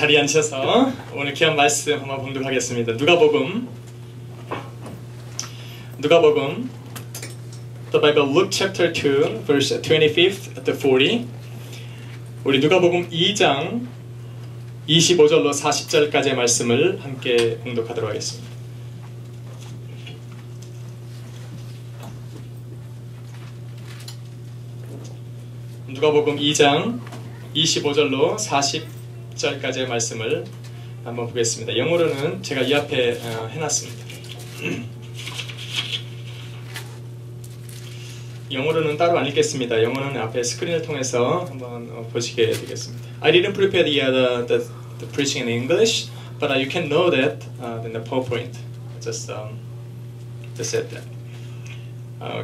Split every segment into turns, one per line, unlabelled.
자리에 앉으셔서 오늘 귀한 말씀 한번 봉독하겠습니다. 누가복음 The Bible, Luke chapter 2 verse 25 to 40. 우리 누가복음 2장 25절로 40절까지의 말씀을 함께 봉독하도록 하겠습니다. 누가복음 2장 25절로 40절까지의 말씀을 한번 보겠습니다. 영어로는 제가 이 앞에 해놨습니다. 영어로는 따로 안 읽겠습니다. 영어는 앞에 스크린을 통해서 한번 보시게 되겠습니다. I didn't prepare the preaching in English, but you can know that in the PowerPoint. Just said that.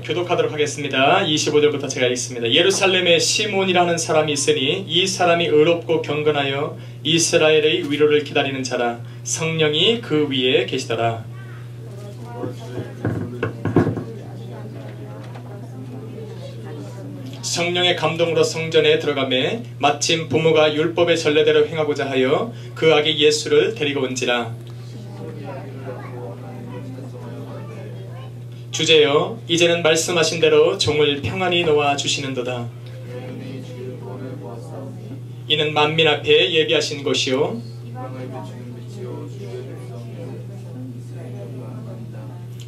교독하도록 하겠습니다. 25절부터 제가 읽습니다. 예루살렘에 시몬이라는 사람이 있으니 이 사람이 의롭고 경건하여 이스라엘의 위로를 기다리는 자라. 성령이 그 위에 계시더라. 성령의 감동으로 성전에 들어가매 마침 부모가 율법의 전례대로 행하고자 하여 그 아기 예수를 데리고 온지라. 주제여, 이제는 말씀하신 대로 종을 평안히 놓아 주시는도다. 이는 만민 앞에 예비하신 곳이요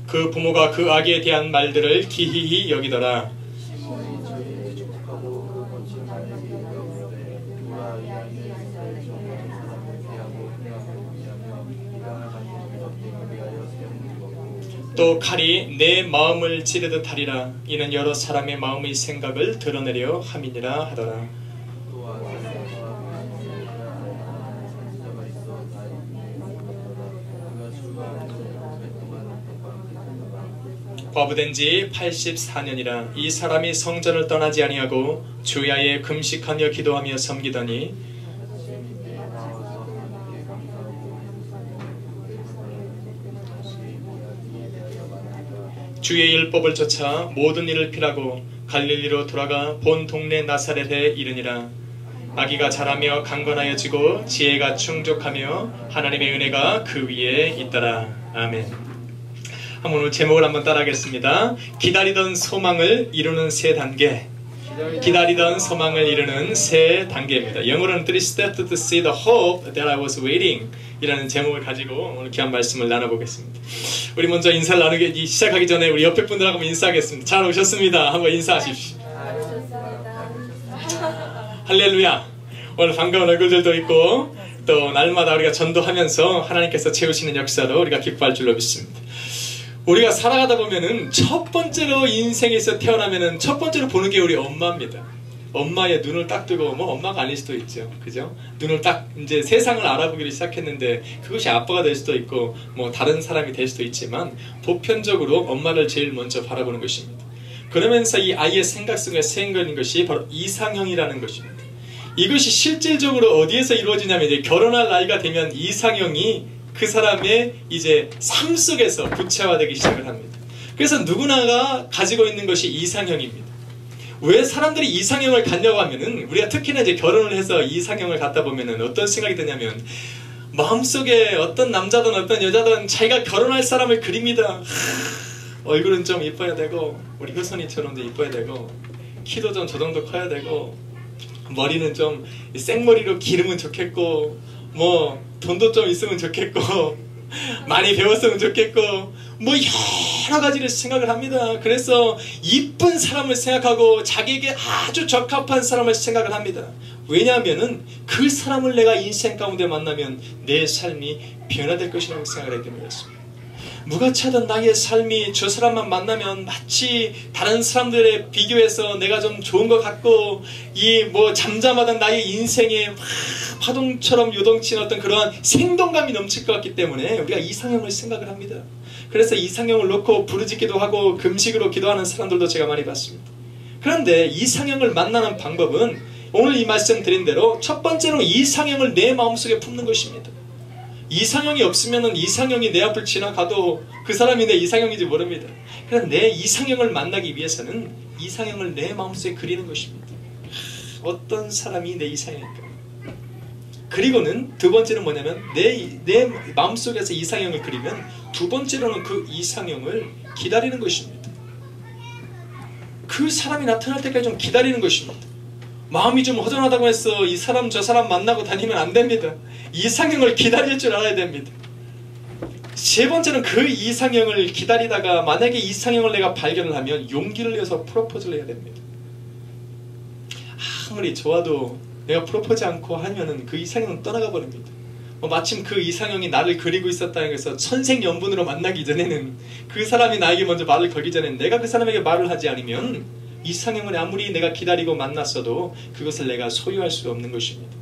그 부모가 그 아기에 대한 말들을 기이히 여기더라. 또 칼이 내 마음을 찌르듯 하리라. 이는 여러 사람의 마음의 생각을 드러내려 함이니라 하더라. 과부된 지 84년이라. 이 사람이 성전을 떠나지 아니하고 주야에 금식하며 기도하며 섬기더니 주의 율법을 쫓아 모든 일을 피라고 갈릴리로 돌아가 본 동네 나사렛에 이르니라. 아기가 자라며 강건하여지고 지혜가 충족하며 하나님의 은혜가 그 위에 있더라. 아멘. 한번 오늘 제목을 한번 따라하겠습니다. 기다리던 소망을 이루는 세 단계. 기다리던 소망을 이루는 세 단계입니다. 영어로는 Three steps to see the hope that I was waiting 이라는 제목을 가지고 오늘 귀한 말씀을 나눠보겠습니다. 우리 먼저 인사를 나누기 시작하기 전에 우리 옆에 분들하고 인사하겠습니다. 잘 오셨습니다. 한번 인사하십시오. 할렐루야. 오늘 반가운 얼굴들도 있고 또 날마다 우리가 전도하면서 하나님께서 채우시는 역사로 우리가 기뻐할 줄로 믿습니다. 우리가 살아가다 보면은 첫 번째로 인생에서 태어나면은 첫 번째로 보는 게 우리 엄마입니다. 엄마의 눈을 딱 뜨고 뭐 엄마가 아닐 수도 있죠. 그죠? 눈을 딱 이제 세상을 알아보기를 시작했는데 그것이 아빠가 될 수도 있고 뭐 다른 사람이 될 수도 있지만 보편적으로 엄마를 제일 먼저 바라보는 것입니다. 그러면서 이 아이의 생각 속에 생기는 것이 바로 이상형이라는 것입니다. 이것이 실질적으로 어디에서 이루어지냐면 이제 결혼할 나이가 되면 이상형이 그 사람의 이제 삶 속에서 구체화되기 시작을 합니다. 그래서 누구나가 가지고 있는 것이 이상형입니다. 왜 사람들이 이상형을 갖냐고 하면은 우리가 특히나 이제 결혼을 해서 이상형을 갖다 보면은 어떤 생각이 드냐면 마음속에 어떤 남자든 어떤 여자든 자기가 결혼할 사람을 그립니다. 얼굴은 좀 이뻐야 되고 우리 효선이처럼도 이뻐야 되고 키도 좀 저 정도 커야 되고 머리는 좀 생머리로 기르면 좋겠고 뭐 돈도 좀 있으면 좋겠고 많이 배웠으면 좋겠고 뭐 여러 가지를 생각을 합니다. 그래서 이쁜 사람을 생각하고 자기에게 아주 적합한 사람을 생각을 합니다. 왜냐하면은 그 사람을 내가 인생 가운데 만나면 내 삶이 변화될 것이라고 생각을 하기 때문이었습니다. 무가치하던 나의 삶이 저 사람만 만나면 마치 다른 사람들에 비교해서 내가 좀 좋은 것 같고 이 뭐 잠잠하던 나의 인생에 막 파동처럼 요동치는 어떤 그러한 생동감이 넘칠 것 같기 때문에 우리가 이상형을 생각을 합니다. 그래서 이상형을 놓고 부르짖기도 하고 금식으로 기도하는 사람들도 제가 많이 봤습니다. 그런데 이상형을 만나는 방법은 오늘 이 말씀 드린 대로 첫 번째로 이상형을 내 마음속에 품는 것입니다. 이상형이 없으면 이상형이 내 앞을 지나가도 그 사람이 내 이상형인지 모릅니다. 그래서 내 이상형을 만나기 위해서는 이상형을 내 마음속에 그리는 것입니다. 어떤 사람이 내 이상형일까? 그리고는 두 번째는 뭐냐면 내 마음속에서 이상형을 그리면 두 번째로는 그 이상형을 기다리는 것입니다. 그 사람이 나타날 때까지 좀 기다리는 것입니다. 마음이 좀 허전하다고 해서 이 사람 저 사람 만나고 다니면 안 됩니다. 이상형을 기다릴 줄 알아야 됩니다. 세 번째는 그 이상형을 기다리다가 만약에 이상형을 내가 발견을 하면 용기를 내서 프로포즈를 해야 됩니다. 아무리 좋아도 내가 프로포즈 않고 하면은 그 이상형은 떠나가 버립니다. 마침 그 이상형이 나를 그리고 있었다는 것에서 천생연분으로 만나기 전에는 그 사람이 나에게 먼저 말을 걸기 전에 내가 그 사람에게 말을 하지 않으면 이상형을 아무리 내가 기다리고 만났어도 그것을 내가 소유할 수 없는 것입니다.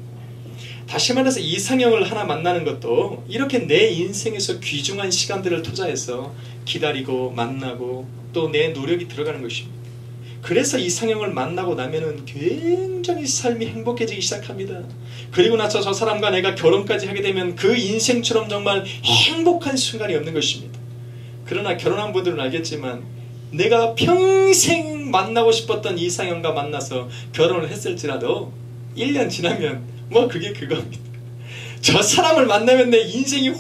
다시 말해서 이상형을 하나 만나는 것도 이렇게 내 인생에서 귀중한 시간들을 투자해서 기다리고 만나고 또 내 노력이 들어가는 것입니다. 그래서 이상형을 만나고 나면은 굉장히 삶이 행복해지기 시작합니다. 그리고 나서 저 사람과 내가 결혼까지 하게 되면 그 인생처럼 정말 행복한 순간이 없는 것입니다. 그러나 결혼한 분들은 알겠지만 내가 평생 만나고 싶었던 이상형과 만나서 결혼을 했을지라도 1년 지나면 뭐 그게 그겁니다. 저 사람을 만나면 내 인생이 확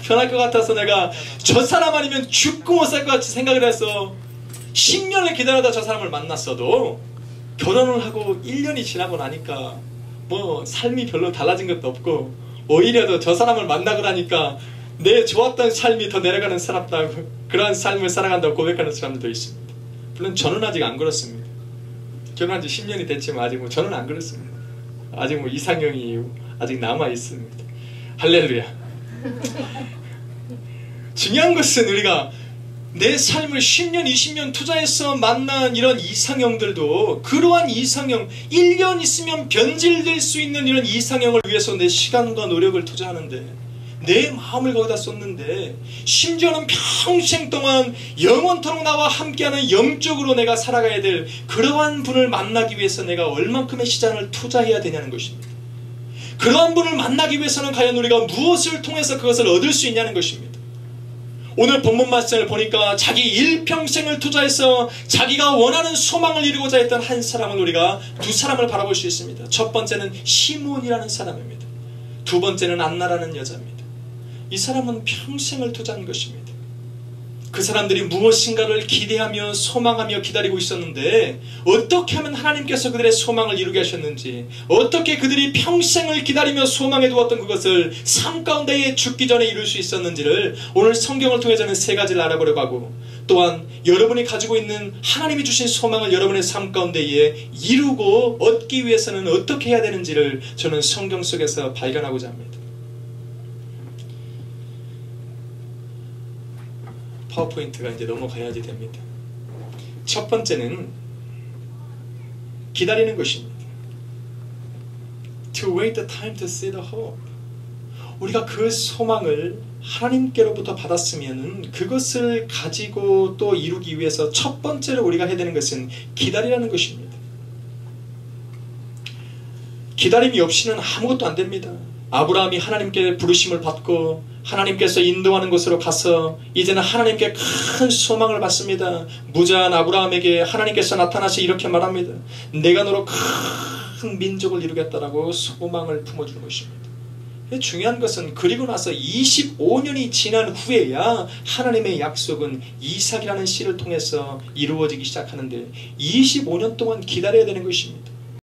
변할 것 같아서 내가 저 사람 아니면 죽고 못 살 것 같이 생각을 해서 10년을 기다려다 저 사람을 만났어도 결혼을 하고 1년이 지나고 나니까 뭐 삶이 별로 달라진 것도 없고 오히려 더 저 사람을 만나고 나니까 내 좋았던 삶이 더 내려가는 사람다고 그러한 삶을 살아간다고 고백하는 사람들도 있습니다. 물론 저는 아직 안 그렇습니다. 결혼한 지 10년이 됐지만 아직 저는 안 그렇습니다. 아직 이상형이 아직 남아 있습니다. 할렐루야. 중요한 것은 우리가 내 삶을 10년, 20년 투자해서 만난 이런 이상형들도 그러한 이상형, 1년 있으면 변질될 수 있는 이런 이상형을 위해서 내 시간과 노력을 투자하는데 내 마음을 거기다 쏟는데 심지어는 평생 동안 영원토록 나와 함께하는 영적으로 내가 살아가야 될 그러한 분을 만나기 위해서 내가 얼만큼의 시간을 투자해야 되냐는 것입니다. 그러한 분을 만나기 위해서는 과연 우리가 무엇을 통해서 그것을 얻을 수 있냐는 것입니다. 오늘 본문 말씀을 보니까 자기 일평생을 투자해서 자기가 원하는 소망을 이루고자 했던 한 사람을 우리가 두 사람을 바라볼 수 있습니다. 첫 번째는 시몬이라는 사람입니다. 두 번째는 안나라는 여자입니다. 이 사람은 평생을 투자한 것입니다. 그 사람들이 무엇인가를 기대하며 소망하며 기다리고 있었는데 어떻게 하면 하나님께서 그들의 소망을 이루게 하셨는지 어떻게 그들이 평생을 기다리며 소망해 두었던 그것을 삶 가운데에 죽기 전에 이룰 수 있었는지를 오늘 성경을 통해 저는 세 가지를 알아보려고 하고 또한 여러분이 가지고 있는 하나님이 주신 소망을 여러분의 삶 가운데에 이루고 얻기 위해서는 어떻게 해야 되는지를 저는 성경 속에서 발견하고자 합니다. 파워포인트가 이제 넘어가야지 됩니다. 첫 번째는 기다리는 것입니다. To wait the time to see the hope. 우리가 그 소망을 하나님께로부터 받았으면 그것을 가지고 또 이루기 위해서 첫 번째로 우리가 해야 되는 것은 기다리라는 것입니다. 기다림이 없이는 아무것도 안 됩니다. 아브라함이 하나님께 부르심을 받고 하나님께서 인도하는 곳으로 가서 이제는 하나님께 큰 소망을 받습니다. 무자한 아브라함에게 하나님께서 나타나서 이렇게 말합니다. 내가 너로 큰 민족을 이루겠다라고 소망을 품어주는 것입니다. 중요한 것은 그리고 나서 25년이 지난 후에야 하나님의 약속은 이삭이라는 씨를 통해서 이루어지기 시작하는데 25년 동안 기다려야 되는 것입니다.